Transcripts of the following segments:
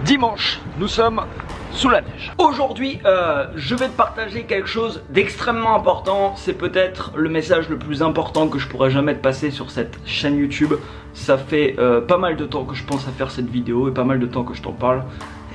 Dimanche, nous sommes sous la neige. Aujourd'hui, je vais te partager quelque chose d'extrêmement important. C'est peut-être le message le plus important que je pourrais jamais te passer sur cette chaîne YouTube. Ça fait pas mal de temps que je pense à faire cette vidéo et pas mal de temps que je t'en parle.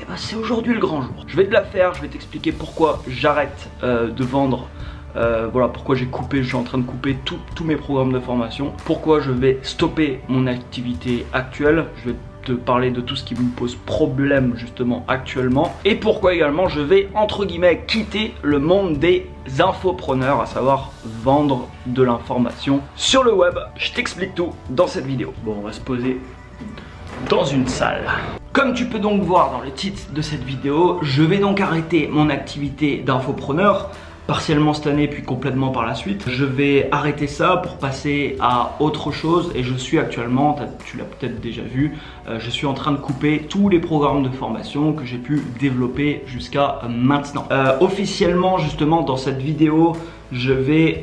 Et bah c'est aujourd'hui le grand jour. Je vais te la faire, je vais t'expliquer pourquoi j'arrête de vendre. Voilà pourquoi j'ai coupé, je suis en train de couper tous mes programmes de formation. Pourquoi je vais stopper mon activité actuelle. Je vais te parler de tout ce qui me pose problème justement actuellement. Et pourquoi également je vais entre guillemets quitter le monde des infopreneurs, à savoir vendre de l'information sur le web. Je t'explique tout dans cette vidéo. Bon, on va se poser dans une salle. Comme tu peux donc voir dans le titre de cette vidéo, je vais donc arrêter mon activité d'infopreneur. Partiellement cette année puis complètement par la suite. Je vais arrêter ça pour passer à autre chose et je suis actuellement, tu l'as peut-être déjà vu, je suis en train de couper tous les programmes de formation que j'ai pu développer jusqu'à maintenant. Officiellement justement dans cette vidéo, je vais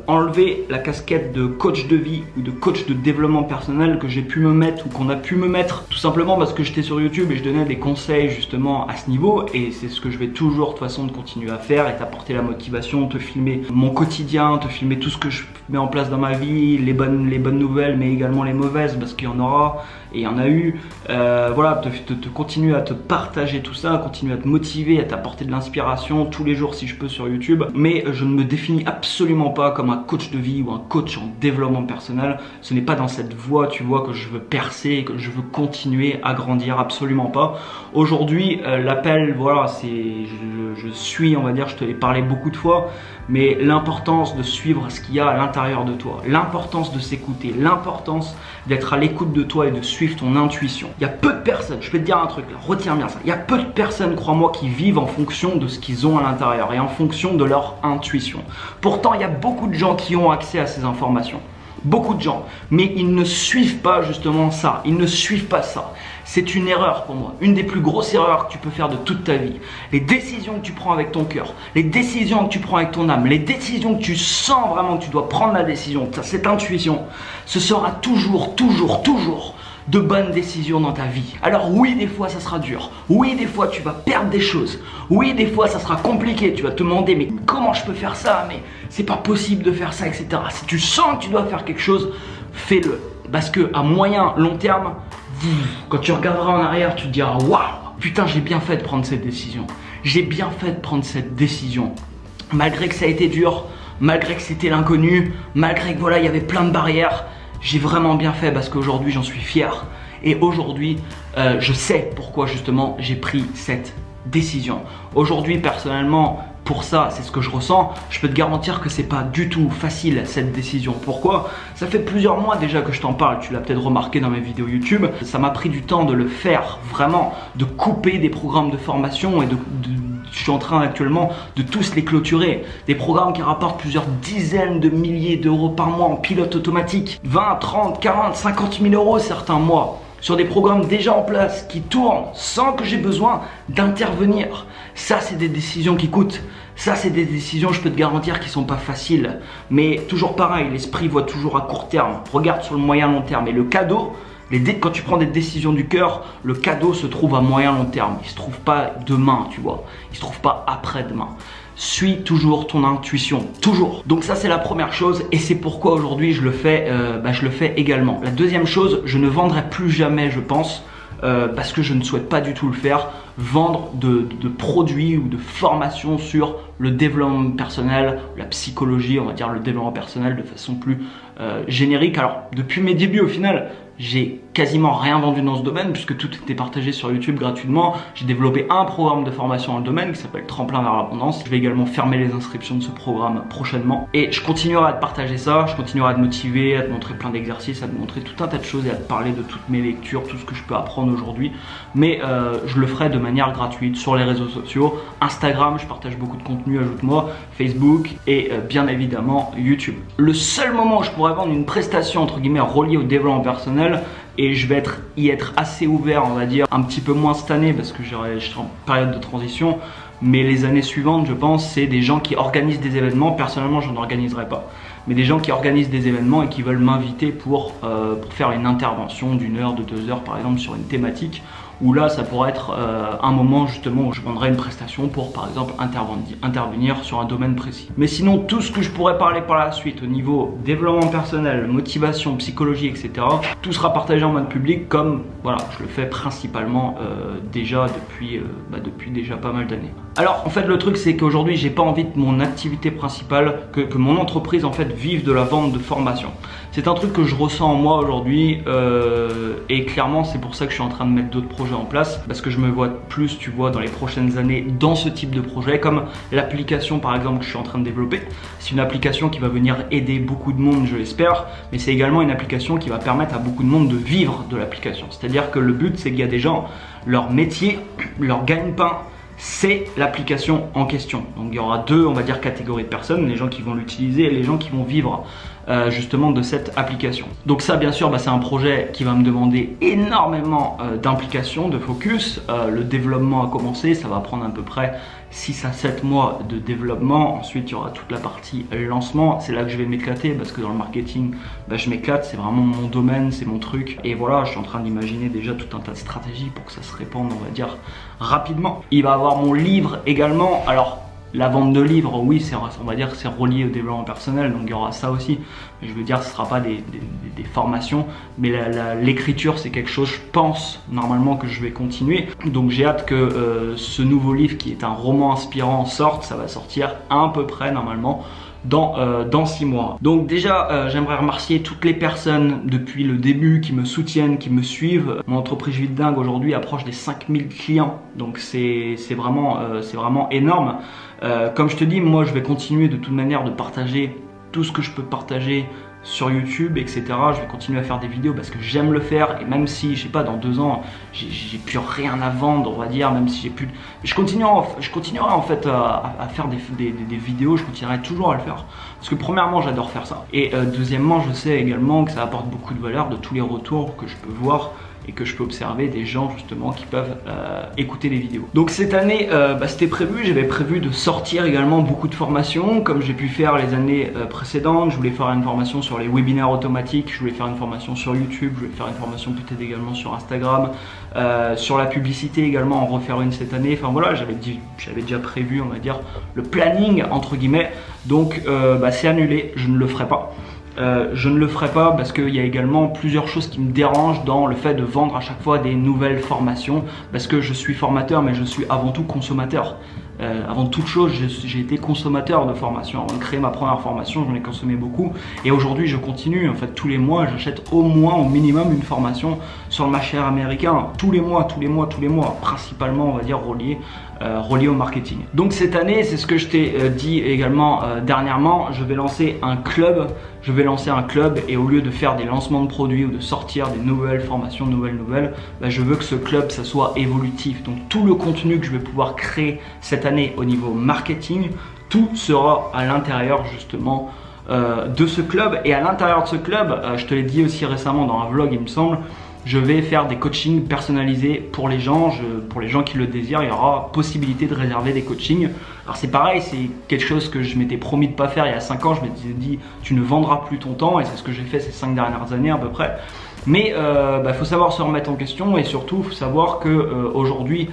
enlever la casquette de coach de vie ou de coach de développement personnel que j'ai pu me mettre ou qu'on a pu me mettre tout simplement parce que j'étais sur YouTube et je donnais des conseils justement à ce niveau et c'est ce que je vais toujours de toute façon continuer à faire et t'apporter la motivation, te filmer mon quotidien, te filmer tout ce que je mets en place dans ma vie, les bonnes nouvelles mais également les mauvaises parce qu'il y en aura et il y en a eu. Voilà, te continuer à te partager tout ça, continuer à te motiver, à t'apporter de l'inspiration tous les jours si je peux sur YouTube. Mais je ne me définis absolument pas comme un coach de vie ou un coach en développement personnel. Ce n'est pas dans cette voie, tu vois, que je veux percer et que je veux continuer à grandir, absolument pas. Aujourd'hui, l'appel, voilà, c'est je suis, on va dire, je te l'ai parlé beaucoup de fois, mais l'importance de suivre ce qu'il y a à l'intérieur de toi, l'importance de s'écouter, l'importance d'être à l'écoute de toi et de suivre ton intuition. Il y a peu de personnes, je peux te dire un truc là, retiens bien ça, il y a peu de personnes, crois-moi, qui vivent en fonction de ce qu'ils ont à l'intérieur et en fonction de leur intuition. Pourtant, il y a beaucoup de gens qui ont accès à ces informations. Beaucoup de gens, mais ils ne suivent pas justement ça, ils ne suivent pas ça. C'est une erreur pour moi, une des plus grosses erreurs que tu peux faire de toute ta vie. Les décisions que tu prends avec ton cœur, les décisions que tu prends avec ton âme, les décisions que tu sens vraiment que tu dois prendre la décision, cette intuition, ce sera toujours de bonnes décisions dans ta vie. Alors oui, des fois ça sera dur, oui des fois tu vas perdre des choses, oui des fois ça sera compliqué, tu vas te demander mais comment je peux faire ça, mais c'est pas possible de faire ça, etc. Si tu sens que tu dois faire quelque chose, fais-le. Parce que à moyen, long terme, quand tu regarderas en arrière, tu te diras waouh, putain j'ai bien fait de prendre cette décision, j'ai bien fait de prendre cette décision. Malgré que ça a été dur, malgré que c'était l'inconnu, malgré que voilà il y avait plein de barrières, j'ai vraiment bien fait parce qu'aujourd'hui j'en suis fier et aujourd'hui je sais pourquoi justement j'ai pris cette décision. Aujourd'hui personnellement pour ça c'est ce que je ressens, je peux te garantir que c'est pas du tout facile cette décision. Pourquoi? Ça fait plusieurs mois déjà que je t'en parle, tu l'as peut-être remarqué dans mes vidéos YouTube, ça m'a pris du temps de le faire vraiment, de couper des programmes de formation et je suis en train actuellement de tous les clôturer. Des programmes qui rapportent plusieurs dizaines de milliers d'euros par mois en pilote automatique. 20, 30, 40, 50 000 euros certains mois. Sur des programmes déjà en place qui tournent sans que j'ai besoin d'intervenir. Ça, c'est des décisions qui coûtent. Ça, c'est des décisions, je peux te garantir, qui sont pas faciles. Mais toujours pareil, l'esprit voit toujours à court terme. Regarde sur le moyen long terme. Et le cadeau, quand tu prends des décisions du cœur, le cadeau se trouve à moyen long terme. Il ne se trouve pas demain, tu vois. Il ne se trouve pas après-demain. Suis toujours ton intuition, toujours. Donc ça c'est la première chose et c'est pourquoi aujourd'hui je le fais également. La deuxième chose, je ne vendrai plus jamais, je pense, parce que je ne souhaite pas du tout le faire, vendre de produits ou de formations sur le développement personnel, la psychologie, on va dire le développement personnel de façon plus générique. Alors depuis mes débuts au final, j'ai quasiment rien vendu dans ce domaine puisque tout était partagé sur YouTube gratuitement. J'ai développé un programme de formation dans le domaine qui s'appelle Tremplin vers l'abondance. Je vais également fermer les inscriptions de ce programme prochainement et je continuerai à te partager ça, je continuerai à te motiver, à te montrer plein d'exercices, à te montrer tout un tas de choses et à te parler de toutes mes lectures, tout ce que je peux apprendre aujourd'hui. Mais je le ferai de manière gratuite sur les réseaux sociaux, Instagram, je partage beaucoup de contenu, ajoute-moi, Facebook et bien évidemment YouTube. Le seul moment où je pourrais vendre une prestation entre guillemets reliée au développement personnel, et je vais y être assez ouvert, on va dire, un petit peu moins cette année parce que je suis en période de transition, mais les années suivantes je pense c'est des gens qui organisent des événements. Personnellement je n'organiserai pas, mais des gens qui organisent des événements et qui veulent m'inviter pour faire une intervention d'1 heure, de 2 heures par exemple sur une thématique où là ça pourrait être un moment justement où je vendrais une prestation pour par exemple intervenir sur un domaine précis. Mais sinon tout ce que je pourrais parler par la suite au niveau développement personnel, motivation, psychologie, etc., tout sera partagé en mode public comme voilà, je le fais principalement déjà depuis déjà pas mal d'années. Alors en fait le truc c'est qu'aujourd'hui j'ai pas envie que mon activité principale, que mon entreprise en fait vive de la vente de formation. C'est un truc que je ressens en moi aujourd'hui et clairement c'est pour ça que je suis en train de mettre d'autres projets en place parce que je me vois plus, tu vois, dans les prochaines années dans ce type de projet, comme l'application par exemple que je suis en train de développer. C'est une application qui va venir aider beaucoup de monde, je l'espère, mais c'est également une application qui va permettre à beaucoup de monde de vivre de l'application. C'est-à-dire que le but c'est qu'il y a des gens, leur métier, leur gagne-pain, c'est l'application en question. Donc il y aura deux, on va dire, catégories de personnes, les gens qui vont l'utiliser et les gens qui vont vivre justement de cette application. Donc ça bien sûr c'est un projet qui va me demander énormément d'implication, de focus. Le développement a commencé, ça va prendre à peu près 6 à 7 mois de développement. Ensuite il y aura toute la partie lancement, c'est là que je vais m'éclater parce que dans le marketing je m'éclate, c'est vraiment mon domaine, c'est mon truc. Et voilà, je suis en train d'imaginer déjà tout un tas de stratégies pour que ça se répande, on va dire, rapidement. Il va y avoir mon livre également. Alors la vente de livres, oui, on va dire que c'est relié au développement personnel, donc il y aura ça aussi. Mais je veux dire, ce ne sera pas des formations, mais l'écriture, c'est quelque chose, je pense, normalement, que je vais continuer. Donc j'ai hâte que ce nouveau livre, qui est un roman inspirant, sorte. Ça va sortir à peu près, normalement, dans 6 mois. Donc déjà j'aimerais remercier toutes les personnes depuis le début qui me soutiennent, qui me suivent. Mon entreprise Vie de Dingue aujourd'hui approche des 5000 clients, donc c'est vraiment énorme. Comme je te dis, moi je vais continuer de toute manière de partager tout ce que je peux partager sur YouTube, etc. Je vais continuer à faire des vidéos parce que j'aime le faire, et même si, je sais pas, dans 2 ans j'ai plus rien à vendre, on va dire, même si j'ai plus, je continuerai en fait à faire des vidéos, je continuerai toujours à le faire parce que premièrement j'adore faire ça, et deuxièmement je sais également que ça apporte beaucoup de valeur de tous les retours que je peux voir et que je peux observer des gens justement qui peuvent écouter les vidéos. Donc cette année c'était prévu, j'avais prévu de sortir également beaucoup de formations comme j'ai pu faire les années précédentes. Je voulais faire une formation sur les webinaires automatiques, je voulais faire une formation sur YouTube, je voulais faire une formation peut-être également sur Instagram, sur la publicité également, en refaire une cette année. Enfin voilà, j'avais déjà prévu, on va dire, le planning entre guillemets. Donc c'est annulé, je ne le ferai pas. Je ne le ferai pas parce qu'il y a également plusieurs choses qui me dérangent dans le fait de vendre à chaque fois des nouvelles formations, parce que je suis formateur mais je suis avant tout consommateur. Avant toute chose, j'ai été consommateur de formation. Avant de créer ma première formation, j'en ai consommé beaucoup, et aujourd'hui je continue. En fait, tous les mois j'achète au minimum une formation sur le marché américain, tous les mois, principalement on va dire relié au marketing. Donc cette année, c'est ce que je t'ai dit également dernièrement, je vais lancer un club. Et au lieu de faire des lancements de produits ou de sortir des nouvelles formations, je veux que ce club, ça soit évolutif. Donc tout le contenu que je vais pouvoir créer cette année au niveau marketing, tout sera à l'intérieur justement de ce club. Et à l'intérieur de ce club, je te l'ai dit aussi récemment dans un vlog il me semble, je vais faire des coachings personnalisés pour les gens, qui le désirent. Il y aura possibilité de réserver des coachings. Alors c'est pareil, c'est quelque chose que je m'étais promis de pas faire il y a 5 ans. Je m'étais dit tu ne vendras plus ton temps, et c'est ce que j'ai fait ces 5 dernières années à peu près. Mais faut savoir se remettre en question, et surtout faut savoir que aujourd'hui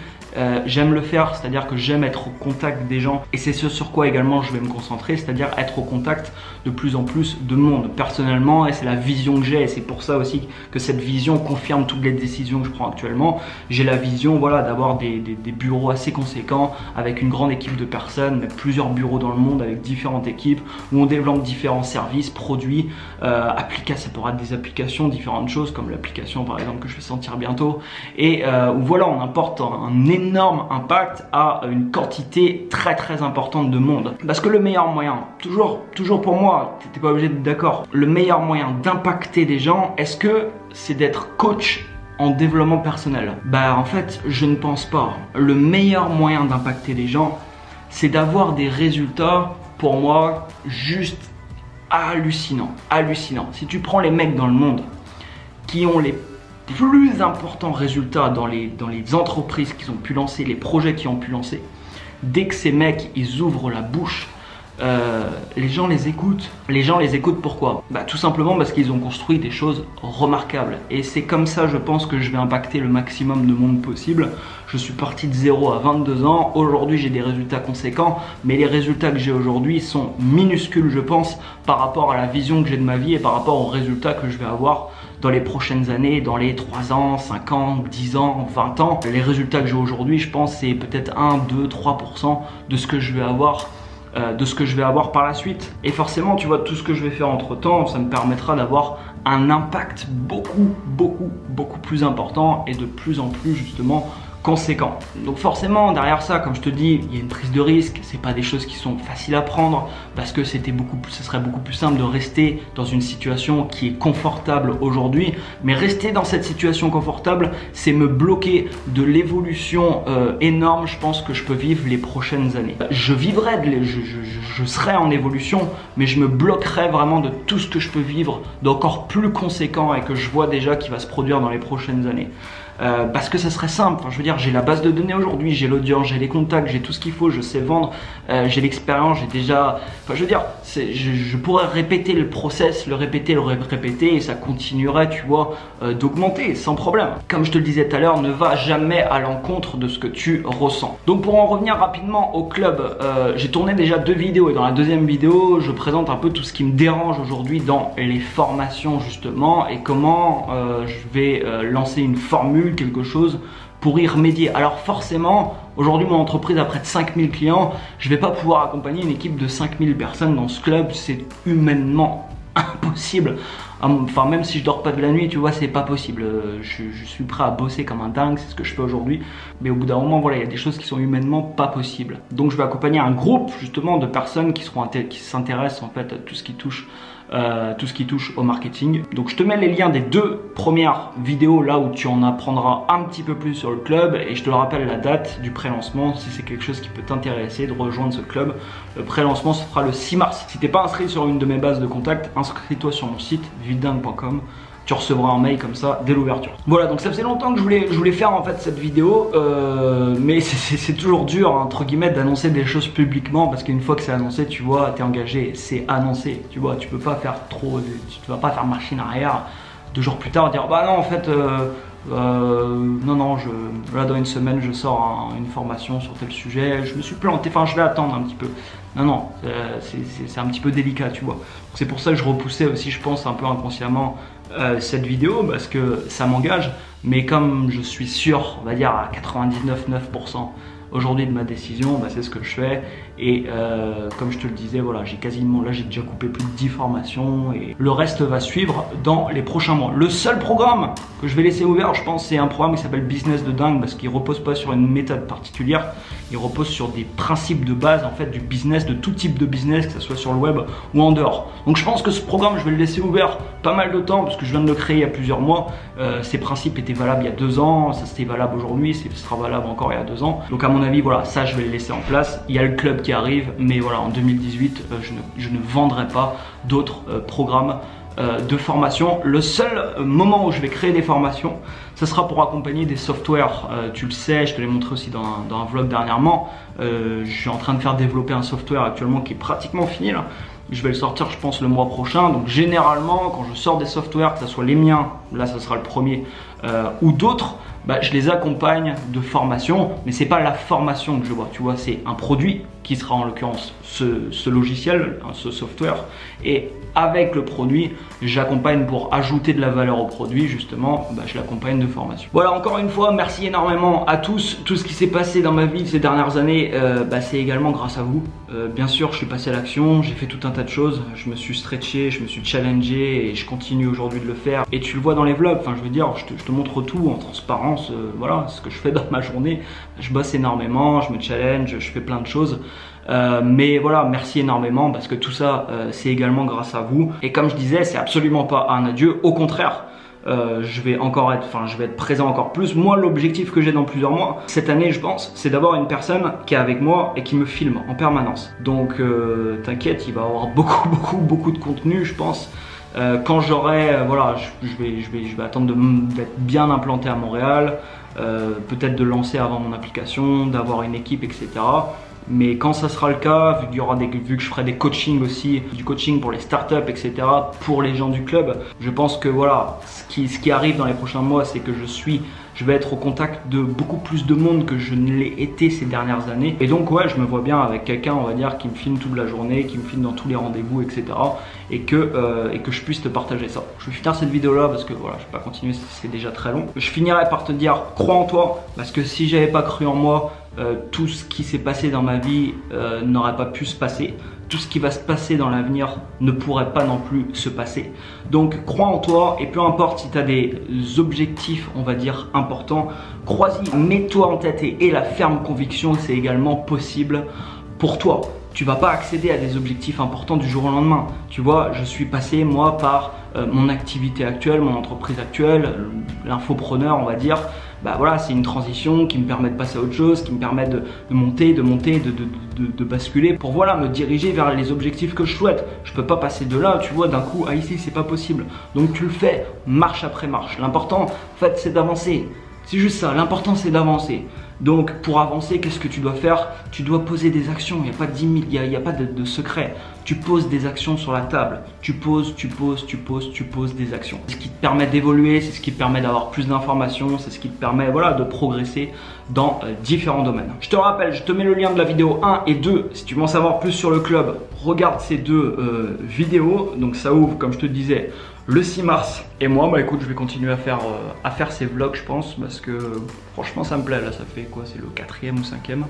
j'aime le faire, c'est-à-dire que j'aime être au contact des gens, et c'est ce sur quoi également je vais me concentrer, c'est-à-dire être au contact de plus en plus de monde personnellement, et c'est la vision que j'ai, et c'est pour ça aussi que cette vision confirme toutes les décisions que je prends actuellement. J'ai la vision, voilà, d'avoir des bureaux assez conséquents avec une grande équipe de personnes, mais plusieurs bureaux dans le monde avec différentes équipes où on développe différents services, produits, ça pourra être des applications, différentes choses comme l'application par exemple que je vais sortir bientôt, et où voilà, on apporte un énorme impact à une quantité très importante de monde. Parce que le meilleur moyen, toujours pour moi, t'es pas obligé d'être d'accord, le meilleur moyen d'impacter des gens, est-ce que c'est d'être coach en développement personnel? En fait, je ne pense pas. Le meilleur moyen d'impacter les gens, c'est d'avoir des résultats, pour moi, juste hallucinants. Si tu prends les mecs dans le monde qui ont les plus importants résultats dans les entreprises qu'ils ont pu lancer, les projets qu'ils ont pu lancer, dès que ces mecs ils ouvrent la bouche, les gens les écoutent. Les gens les écoutent pourquoi? Bah, tout simplement parce qu'ils ont construit des choses remarquables. Et c'est comme ça, je pense, que je vais impacter le maximum de monde possible. Je suis parti de 0 à 22 ans. Aujourd'hui, j'ai des résultats conséquents. Mais les résultats que j'ai aujourd'hui sont minuscules, je pense, par rapport à la vision que j'ai de ma vie et par rapport aux résultats que je vais avoir dans les prochaines années, dans les 3 ans, 5 ans, 10 ans, 20 ans. Les résultats que j'ai aujourd'hui, je pense, c'est peut-être 1, 2, 3% de ce que je vais avoir par la suite. Et forcément, tu vois, tout ce que je vais faire entre temps, ça me permettra d'avoir un impact beaucoup plus important et de plus en plus justement conséquent. Donc forcément derrière ça, comme je te dis, il y a une prise de risque. C'est pas des choses qui sont faciles à prendre parce que ce serait beaucoup plus simple de rester dans une situation qui est confortable aujourd'hui. Mais rester dans cette situation confortable, c'est me bloquer de l'évolution énorme, je pense, que je peux vivre les prochaines années. Je serai en évolution, mais je me bloquerai vraiment de tout ce que je peux vivre d'encore plus conséquent et que je vois déjà qui va se produire dans les prochaines années. Parce que ça serait simple, enfin, je veux dire, j'ai la base de données aujourd'hui, j'ai l'audience, j'ai les contacts, j'ai tout ce qu'il faut, je sais vendre, j'ai l'expérience, j'ai déjà... Enfin, je veux dire, je pourrais répéter le process, le répéter et ça continuerait, tu vois, d'augmenter sans problème. Comme je te le disais tout à l'heure, ne va jamais à l'encontre de ce que tu ressens. Donc pour en revenir rapidement au club, j'ai tourné déjà 2 vidéos et dans la deuxième vidéo, je présente un peu tout ce qui me dérange aujourd'hui dans les formations justement et comment je vais lancer une formule, quelque chose pour y remédier. Alors forcément, aujourd'hui mon entreprise a près de 5000 clients, je vais pas pouvoir accompagner une équipe de 5000 personnes dans ce club, c'est humainement impossible. Enfin, même si je dors pas de la nuit, tu vois, c'est pas possible. Je suis prêt à bosser comme un dingue, c'est ce que je fais aujourd'hui. Mais au bout d'un moment, voilà, il y a des choses qui sont humainement pas possibles. Donc je vais accompagner un groupe justement de personnes qui s'intéressent en fait à tout ce qui touche au marketing. Donc je te mets les liens des 2 premières vidéos là où tu en apprendras un petit peu plus sur le club et je te le rappelle la date du pré-lancement si c'est quelque chose qui peut t'intéresser de rejoindre ce club. Le pré-lancement se fera le 6 mars. Si t'es pas inscrit sur une de mes bases de contact, inscris-toi sur mon site vivedingue.com. Tu recevras un mail comme ça dès l'ouverture. Voilà, donc ça faisait longtemps que je voulais faire en fait cette vidéo, mais c'est toujours dur entre guillemets d'annoncer des choses publiquement parce qu'une fois que c'est annoncé, tu vois, t'es engagé, c'est annoncé, tu vois, tu peux pas faire trop, tu vas pas faire machine arrière 2 jours plus tard dire bah non en fait non là dans une semaine je sors une formation sur tel sujet, je me suis planté, enfin je vais attendre un petit peu. Non, c'est un petit peu délicat, tu vois. C'est pour ça que je repoussais aussi, je pense, un peu inconsciemment cette vidéo parce que ça m'engage, mais comme je suis sûr, on va dire à 99,9% aujourd'hui de ma décision, bah, c'est ce que je fais et comme je te le disais, voilà, j'ai déjà coupé plus de 10 formations et le reste va suivre dans les prochains mois. Le seul programme que je vais laisser ouvert, je pense, c'est un programme qui s'appelle Business de dingue parce qu'il repose pas sur une méthode particulière, il repose sur des principes de base en fait du business, de tout type de business, que ce soit sur le web ou en dehors. Donc je pense que ce programme, je vais le laisser ouvert pas mal de temps parce que je viens de le créer il y a plusieurs mois. Ces principes étaient valables il y a 2 ans, ça c'était valable aujourd'hui, ce sera valable encore il y a 2 ans. Donc à mon avis, voilà, ça je vais le laisser en place. Il y a le club qui arrive, mais voilà, en 2018, je ne vendrai pas d'autres programmes de formation. Le seul moment où je vais créer des formations, ça sera pour accompagner des softwares. Tu le sais, je te l'ai montré aussi dans un vlog dernièrement. Je suis en train de faire développer un software actuellement qui est pratiquement fini là. Je vais le sortir, je pense, le mois prochain. Donc généralement, quand je sors des softwares, que ce soit les miens, là ça sera le premier, ou d'autres, bah, je les accompagne de formation, mais c'est pas la formation que je vois, tu vois, c'est un produit qui sera en l'occurrence ce logiciel, ce software, et avec le produit, j'accompagne pour ajouter de la valeur au produit, justement, bah, je l'accompagne de formation. Voilà, encore une fois, merci énormément à tous. Tout ce qui s'est passé dans ma vie ces dernières années, bah, c'est également grâce à vous. Bien sûr, je suis passé à l'action, j'ai fait tout un tas de choses, je me suis stretché, je me suis challengé et je continue aujourd'hui de le faire. Et tu le vois dans les vlogs, enfin je veux dire, je te montre tout en transparence, voilà, ce que je fais dans ma journée. Je bosse énormément, je me challenge, je fais plein de choses. Mais voilà, merci énormément parce que tout ça, c'est également grâce à vous. Et comme je disais, c'est absolument pas un adieu, au contraire. Je vais être présent encore plus. Moi, l'objectif que j'ai dans plusieurs mois, cette année je pense, c'est d'avoir une personne qui est avec moi et qui me filme en permanence. Donc t'inquiète, il va y avoir beaucoup de contenu, je pense. Quand j'aurai, voilà, je vais attendre d'être bien implanté à Montréal, peut-être de lancer avant mon application, d'avoir une équipe, etc. Mais quand ça sera le cas, vu que je ferai des coachings aussi, du coaching pour les startups, etc., pour les gens du club, je pense que voilà, ce qui arrive dans les prochains mois, c'est que je vais être au contact de beaucoup plus de monde que je ne l'ai été ces dernières années. Et donc ouais, je me vois bien avec quelqu'un, on va dire, qui me filme toute la journée, qui me filme dans tous les rendez-vous, etc. Et que je puisse te partager ça. Je vais finir cette vidéo là parce que voilà, je vais pas continuer, c'est déjà très long. Je finirai par te dire, crois en toi, parce que si j'avais pas cru en moi, tout ce qui s'est passé dans ma vie n'aurait pas pu se passer. Tout ce qui va se passer dans l'avenir ne pourrait pas non plus se passer. Donc crois en toi et peu importe si tu as des objectifs, on va dire, importants, crois-y, mets-toi en tête et aie la ferme conviction que c'est également possible pour toi. Tu vas pas accéder à des objectifs importants du jour au lendemain. Tu vois, je suis passé moi par mon activité actuelle, mon entreprise actuelle, l'infopreneur on va dire. Bah voilà, c'est une transition qui me permet de passer à autre chose, qui me permet de monter, de basculer pour voilà me diriger vers les objectifs que je souhaite. Je peux pas passer de là, tu vois, d'un coup à ici, c'est pas possible. Donc tu le fais marche après marche. L'important, en fait, c'est d'avancer. C'est juste ça, l'important c'est d'avancer. Donc pour avancer, qu'est-ce que tu dois faire? Tu dois poser des actions, il n'y a pas 10 000, il n'y a pas de secret. Tu poses des actions sur la table, tu poses des actions. C'est ce qui te permet d'évoluer, c'est ce qui te permet d'avoir plus d'informations, c'est ce qui te permet voilà, de progresser dans différents domaines. Je te rappelle, je te mets le lien de la vidéo 1 et 2, si tu veux en savoir plus sur le club, regarde ces deux vidéos. Donc ça ouvre, comme je te disais, le 6 mars. Et moi, bah écoute, je vais continuer à faire ces vlogs, je pense, parce que franchement ça me plaît. Là ça fait quoi, c'est le 4e ou 5e.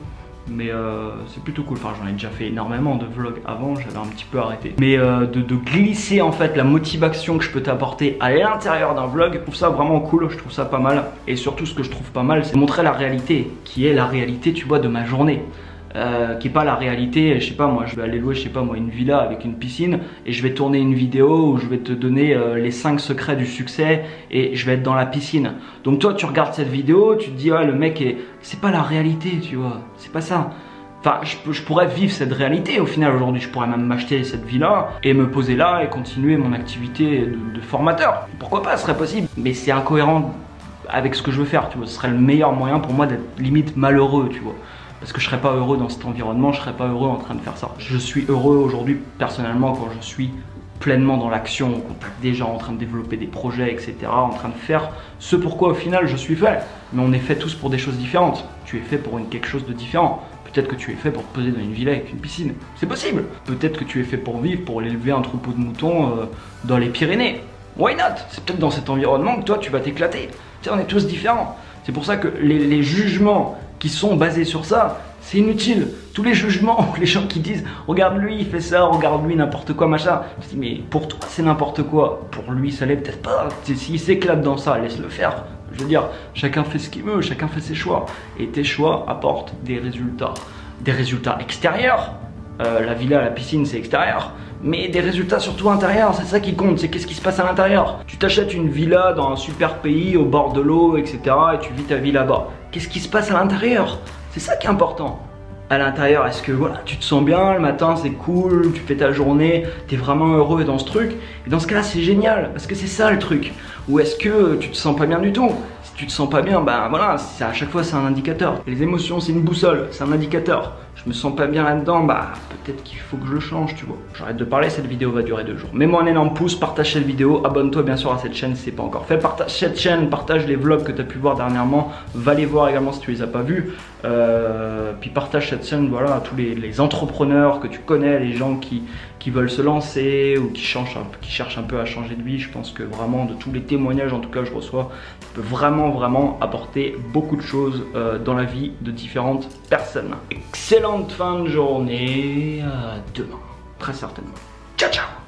Mais c'est plutôt cool, enfin j'en ai déjà fait énormément de vlogs avant, j'avais un petit peu arrêté. Mais de glisser en fait la motivation que je peux t'apporter à l'intérieur d'un vlog, je trouve ça vraiment cool, je trouve ça pas mal. Et surtout ce que je trouve pas mal, c'est montrer la réalité, qui est la réalité tu vois de ma journée. Qui est pas la réalité, je sais pas moi, je vais aller louer, je sais pas moi, une villa avec une piscine et je vais tourner une vidéo où je vais te donner les 5 secrets du succès et je vais être dans la piscine. Donc toi tu regardes cette vidéo, tu te dis ouais le mec c'est pas la réalité, tu vois, c'est pas ça. Enfin je pourrais vivre cette réalité au final aujourd'hui, je pourrais même m'acheter cette villa et me poser là et continuer mon activité de formateur. Pourquoi pas, ce serait possible, mais c'est incohérent avec ce que je veux faire, tu vois, ce serait le meilleur moyen pour moi d'être limite malheureux, tu vois. Parce que je serais pas heureux dans cet environnement, je serais pas heureux en train de faire ça. Je suis heureux aujourd'hui personnellement quand je suis pleinement dans l'action, au contact des gens, en train de développer des projets, etc. En train de faire ce pourquoi au final je suis fait. Mais on est fait tous pour des choses différentes. Tu es fait pour quelque chose de différent. Peut-être que tu es fait pour te poser dans une villa avec une piscine. C'est possible. Peut-être que tu es fait pour vivre, pour élever un troupeau de moutons dans les Pyrénées. Why not? C'est peut-être dans cet environnement que toi tu vas t'éclater. Tu sais, on est tous différents. C'est pour ça que les jugements qui sont basés sur ça, c'est inutile. Tous les jugements, les gens qui disent regarde lui il fait ça, regarde lui n'importe quoi machin, je dis mais pour toi c'est n'importe quoi, pour lui ça l'est peut-être pas. S'il s'éclate dans ça, laisse-le faire. Je veux dire, chacun fait ce qu'il veut, chacun fait ses choix et tes choix apportent des résultats extérieurs. La villa, la piscine c'est extérieur, mais des résultats surtout intérieurs, c'est ça qui compte, c'est qu'est-ce qui se passe à l'intérieur. Tu t'achètes une villa dans un super pays au bord de l'eau, etc. et tu vis ta vie là-bas. Qu'est-ce qui se passe à l'intérieur? C'est ça qui est important. À l'intérieur, est-ce que voilà, tu te sens bien, le matin c'est cool, tu fais ta journée, tu es vraiment heureux dans ce truc? Et dans ce cas-là c'est génial, parce que c'est ça le truc. Ou est-ce que tu te sens pas bien du tout? Si tu te sens pas bien, ben voilà, à chaque fois c'est un indicateur. Les émotions c'est une boussole, c'est un indicateur. Je me sens pas bien là-dedans, bah peut-être qu'il faut que je le change, tu vois. J'arrête de parler, cette vidéo va durer 2 jours. Mets-moi un énorme pouce, partage cette vidéo, abonne-toi bien sûr à cette chaîne si c'est pas encore fait. Partage cette chaîne, partage les vlogs que tu as pu voir dernièrement. Va les voir également si tu les as pas vus. Puis partage cette chaîne voilà, à tous les entrepreneurs que tu connais, les gens qui veulent se lancer ou qui cherchent un peu à changer de vie. Je pense que vraiment de tous les témoignages en tout cas que je reçois, ça peut vraiment apporter beaucoup de choses dans la vie de différentes personnes. Excellente fin de journée, à demain, très certainement. Ciao ciao.